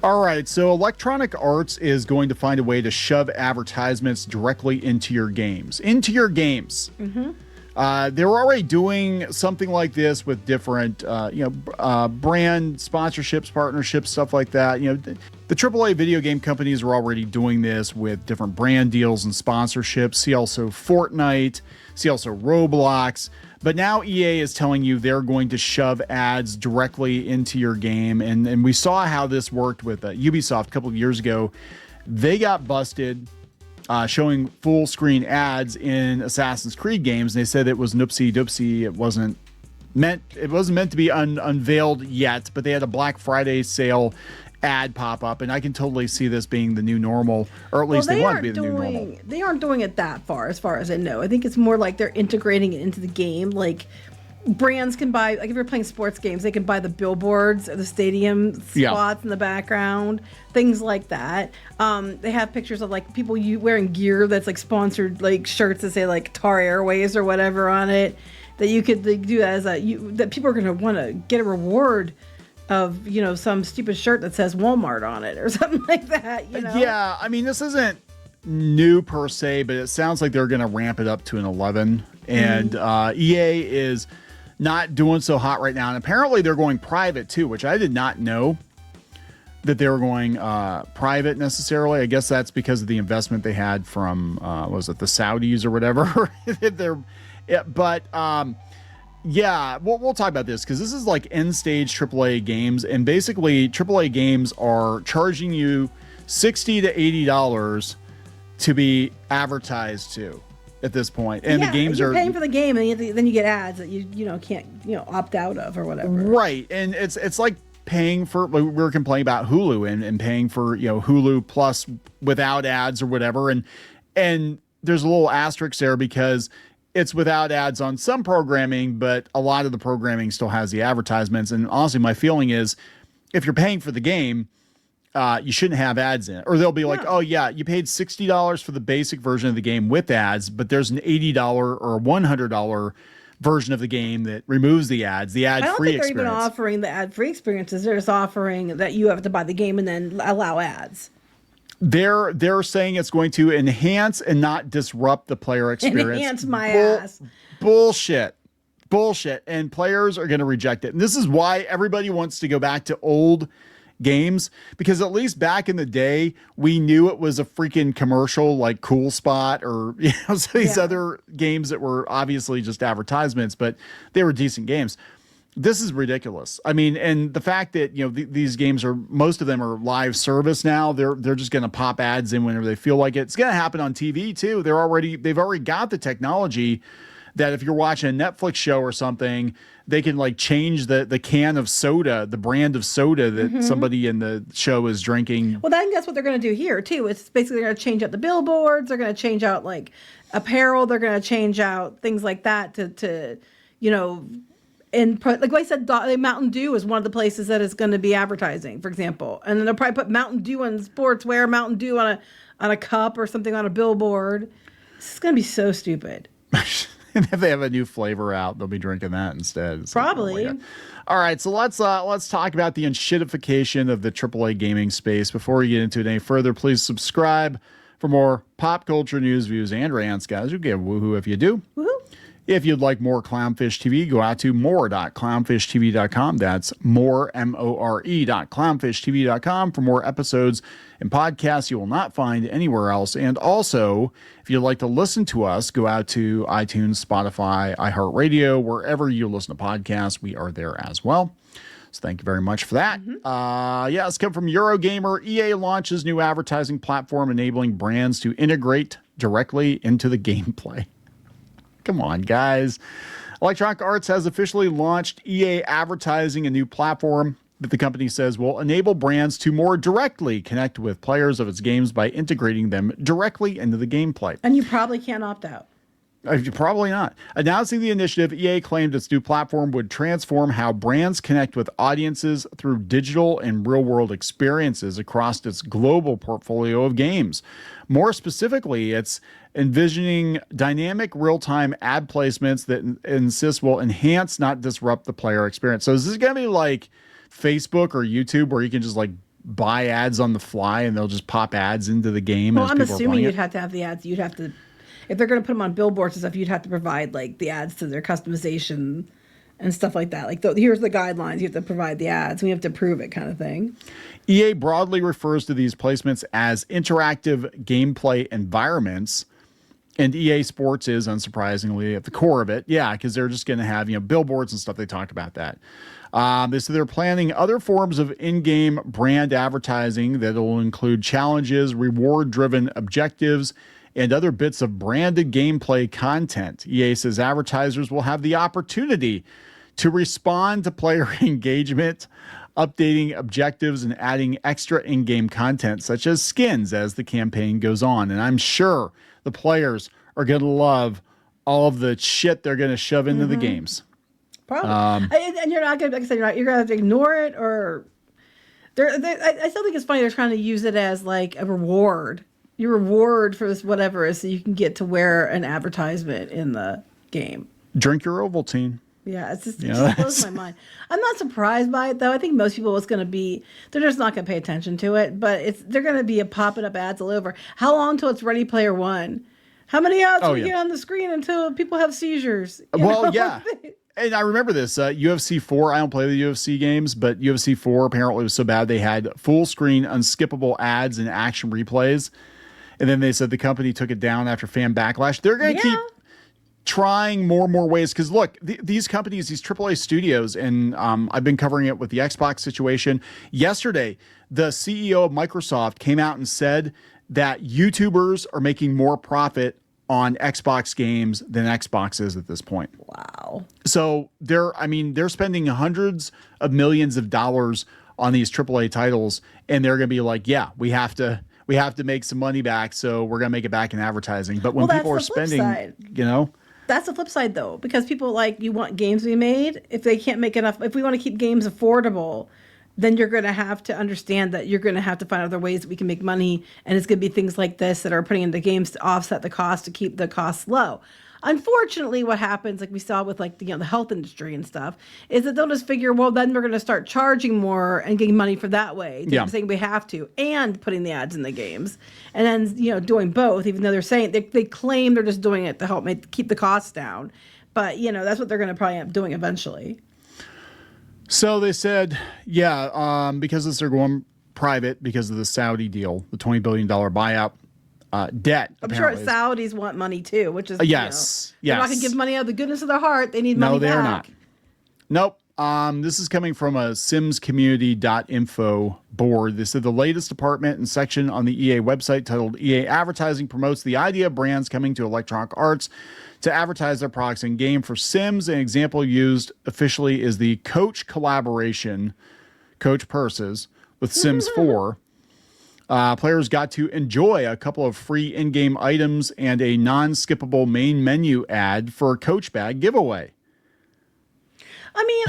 All right, so Electronic Arts is going to find a way to shove advertisements directly into your games. Mm-hmm. They were already doing something like this with different, brand sponsorships, partnerships, stuff like that. The AAA video game companies were already doing this with different brand deals and sponsorships. See also Fortnite, see also Roblox. But now EA is telling you they're going to shove ads directly into your game. And we saw how this worked with Ubisoft a couple of years ago. They got busted showing full screen ads in Assassin's Creed games. And they said it was noopsie doopsie. It wasn't meant to be unveiled yet, but they had a Black Friday sale ad pop up, and I can totally see this being the new normal, or at least they want to be the new normal. They aren't doing it that far as I know. I think it's more like they're integrating it into the game. Like brands can buy, like if you're playing sports games, they can buy the billboards or the stadium spots in the background, things like that. They have pictures of like people wearing gear that's like sponsored, like shirts that say like Tar Airways or whatever on it, that you could do as that people are going to want to get a reward of, some stupid shirt that says Walmart on it or something like that, Yeah, I mean, this isn't new per se, but it sounds like they're going to ramp it up to an 11. And EA is not doing so hot right now. And apparently they're going private too, which I did not know that they were going private necessarily. I guess that's because of the investment they had from, was it the Saudis or whatever? Yeah, we'll talk about this because this is like end stage AAA games, and basically AAA games are charging you $60 to $80 to be advertised to at this point, and the games you're paying for the game, and then you get ads that you can't opt out of or whatever. Right, and it's like paying for, we were complaining about Hulu and paying for Hulu Plus without ads or whatever, and there's a little asterisk there because it's without ads on some programming, but a lot of the programming still has the advertisements. And honestly, my feeling is if you're paying for the game, you shouldn't have ads in it. Or they'll be like, oh yeah, you paid $60 for the basic version of the game with ads, but there's an $80 or $100 version of the game that removes the ads, the ad-free experience. I don't think they're even offering the ad-free experiences. They're just offering that you have to buy the game and then allow ads. They're saying it's going to enhance and not disrupt the player experience. Enhance my ass. Bullshit. And players are going to reject it. And this is why everybody wants to go back to old games, because at least back in the day, we knew it was a freaking commercial like Cool Spot or some of these other games that were obviously just advertisements, but they were decent games. This is ridiculous. I mean, and the fact that, these games most of them are live service now. They're just going to pop ads in whenever they feel like it. It's going to happen on TV too. They've already got the technology that if you're watching a Netflix show or something, they can like change the can of soda, the brand of soda that somebody in the show is drinking. Well, I think that's what they're going to do here too. It's basically going to change out the billboards. They're going to change out like apparel. They're going to change out things like that to and like I said, Mountain Dew is one of the places that is going to be advertising, for example. And then they'll probably put Mountain Dew on sportswear, Mountain Dew on a cup or something on a billboard. This is going to be so stupid. And if they have a new flavor out, they'll be drinking that instead. It's probably. Like, all right, so let's talk about the unshittification of the AAA gaming space. Before we get into it any further, please subscribe for more pop culture news, views, and rants, guys. You'll get a woohoo if you do. Woohoo. If you'd like more Clownfish TV, go out to more.clownfishtv.com. That's more, more.clownfishtv.com for more episodes and podcasts you will not find anywhere else. And also, if you'd like to listen to us, go out to iTunes, Spotify, iHeartRadio, wherever you listen to podcasts. We are there as well. So thank you very much for that. It's come from Eurogamer. EA launches new advertising platform enabling brands to integrate directly into the gameplay. Come on, guys. Electronic Arts has officially launched EA Advertising, a new platform that the company says will enable brands to more directly connect with players of its games by integrating them directly into the gameplay. And you probably can't opt out. Probably not. Announcing the initiative, EA claimed its new platform would transform how brands connect with audiences through digital and real-world experiences across its global portfolio of games. More specifically, it's envisioning dynamic real-time ad placements that insist will enhance, not disrupt the player experience. So is this going to be like Facebook or YouTube where you can just like buy ads on the fly and they'll just pop ads into the game. Well, as I'm people are assuming playing you'd it. have to have the ads. You'd have to, if they're going to put them on billboards and stuff, you'd have to provide like the ads to their customization and stuff like that. Like, here's the guidelines. You have to provide the ads. We have to prove it, kind of thing. EA broadly refers to these placements as interactive gameplay environments. And EA Sports is, unsurprisingly, at the core of it. Yeah, because they're just going to have, billboards and stuff. They talk about that. They said they're planning other forms of in-game brand advertising that will include challenges, reward-driven objectives, and other bits of branded gameplay content. EA says advertisers will have the opportunity to respond to player engagement, updating objectives, and adding extra in-game content, such as skins, as the campaign goes on. And I'm sure the players are going to love all of the shit they're going to shove into the games. Probably. And you're not going to, like I said, you're going to have to ignore it, or I still think it's funny they're trying to use it as like a reward. Your reward for this whatever is so you can get to wear an advertisement in the game. Drink your Ovaltine. Yeah, it just blows my mind. I'm not surprised by it, though. I think most people, they're just not going to pay attention to it, but they're going to be popping up ads all over. How long till it's Ready Player One? How many ads will we get on the screen until people have seizures? Yeah. And I remember this, UFC 4, I don't play the UFC games, but UFC 4 apparently was so bad they had full screen unskippable ads and action replays. And then they said the company took it down after fan backlash. They're going to keep trying more and more ways. Because look, these companies, these AAA studios, and I've been covering it with the Xbox situation. Yesterday, the CEO of Microsoft came out and said that YouTubers are making more profit on Xbox games than Xbox is at this point. Wow. So they're spending hundreds of millions of dollars on these AAA titles, and they're going to be like, yeah, we have to make some money back, so we're going to make it back in advertising. But when people are spending, That's the flip side, though, because people you want games to be made. If they can't make enough, if we want to keep games affordable, then you're going to have to understand that you're going to have to find other ways that we can make money. And it's going to be things like this that are putting into games to offset the cost, to keep the costs low. Unfortunately, what happens, like we saw with the health industry and stuff, is that they'll just figure, well, then we're going to start charging more and getting money for that way. They're saying we have to, and putting the ads in the games, and then doing both. Even though they're saying they claim they're just doing it to help keep the costs down, but that's what they're going to probably end up doing eventually. So they said, because they're going private because of the Saudi deal, the $20 billion buyout. Debt. I'm sure Saudis want money too, which is yes. They're not going to give money out of the goodness of their heart. They need money back. No, they're not. Nope. This is coming from a simscommunity.info board. They said the latest department and section on the EA website titled EA Advertising promotes the idea of brands coming to Electronic Arts to advertise their products in game. For Sims, an example used officially is the Coach collaboration, Coach Purses, with Sims 4. Players got to enjoy a couple of free in-game items and a non-skippable main menu ad for a Coach bag giveaway. I mean,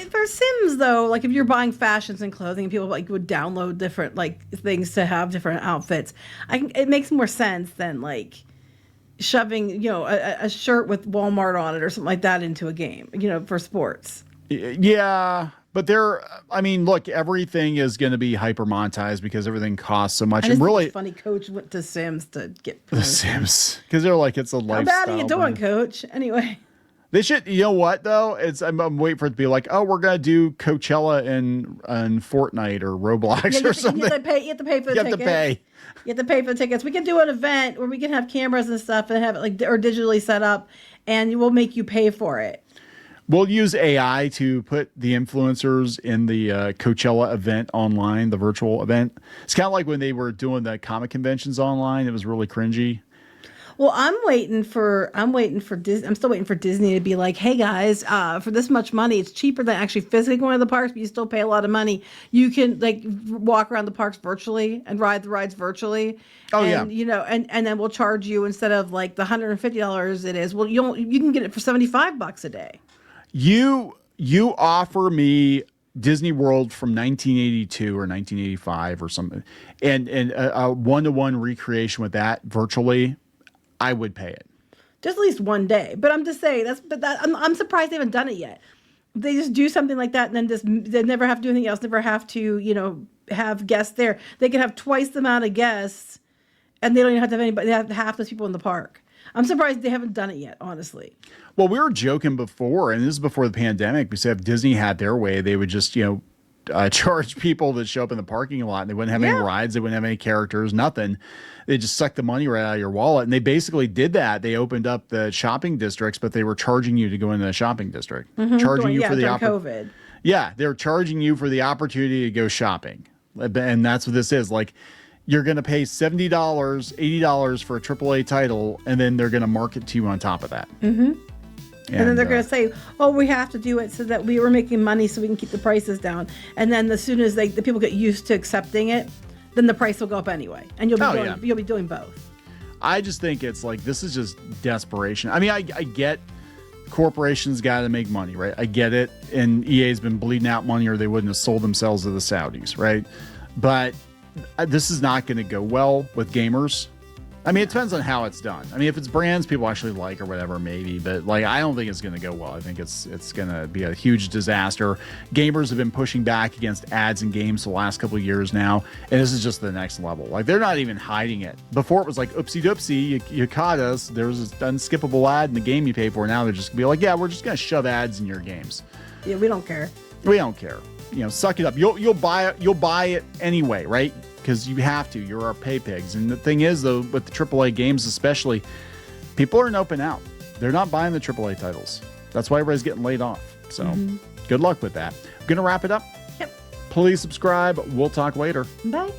for Sims though, if you're buying fashions and clothing, people would download different things to have different outfits. It makes more sense than shoving a shirt with Walmart on it or something like that into a game. For sports. Yeah. But look, everything is going to be hyper monetized because everything costs so much. And really funny, Coach went to Sims to get the Sims because they're it's a lifestyle. How bad are you doing, Coach? Anyway, they should. You know what though? I'm waiting for it to be oh, we're going to do Coachella in Fortnite or Roblox or something. You have to pay for the tickets. You have to pay for the tickets. We can do an event where we can have cameras and stuff and have it or digitally set up, and we'll make you pay for it. We'll use AI to put the influencers in the Coachella event online, the virtual event. It's kind of like when they were doing the comic conventions online. It was really cringy. Well, I'm still waiting for Disney to be like, hey guys, for this much money, it's cheaper than actually physically going to the parks, but you still pay a lot of money. You can walk around the parks virtually and ride the rides virtually. Oh, and, and then we'll charge you instead of the $150 it is. Well, you can get it for $75 a day. You offer me Disney World from 1982 or 1985 or something, and a one-to-one recreation with that virtually, I would pay it. Just at least one day. But I'm just saying I'm surprised they haven't done it yet. They just do something like that and then they never have to do anything else. Never have to have guests there. They can have twice the amount of guests, and they don't even have to have anybody. They have half those people in the park. I'm surprised they haven't done it yet, honestly. Well, we were joking before, and this is before the pandemic. We said if Disney had their way, they would just, charge people to show up in the parking lot, and they wouldn't have any rides. They wouldn't have any characters, nothing. They just suck the money right out of your wallet. And they basically did that. They opened up the shopping districts, but they were charging you to go into the shopping district. Charging you for the COVID. Yeah, they're charging you for the opportunity to go shopping. And that's what this is. Like, you're going to pay $70, $80 for a AAA title, and then they're going to market to you on top of that. Mm-hmm. And then they're going to say, oh, we have to do it so that we were making money so we can keep the prices down. And then as soon as the people get used to accepting it, then the price will go up anyway. And you'll be doing both. I just think it's like, this is just desperation. I mean, I get corporations got to make money, right? I get it. And EA's been bleeding out money or they wouldn't have sold themselves to the Saudis, right? But this is not going to go well with gamers. I mean, it depends on how it's done. I mean, if it's brands people actually like or whatever, maybe. But like, I don't think it's going to go well. I think it's going to be a huge disaster. Gamers have been pushing back against ads in games for the last couple of years now, and this is just the next level. Like, they're not even hiding it. Before it was like, oopsie doopsie, you caught us. There was this unskippable ad in the game you pay for. Now they're just going to be like, yeah, we're just going to shove ads in your games. Yeah, we don't care. We don't care. Suck it up. You'll buy it anyway, right? Because you have to. You're our pay pigs. And the thing is, though, with the AAA games especially, people aren't open out. They're not buying the AAA titles. That's why everybody's getting laid off. So good luck with that. I'm going to wrap it up. Yep. Please subscribe. We'll talk later. Bye.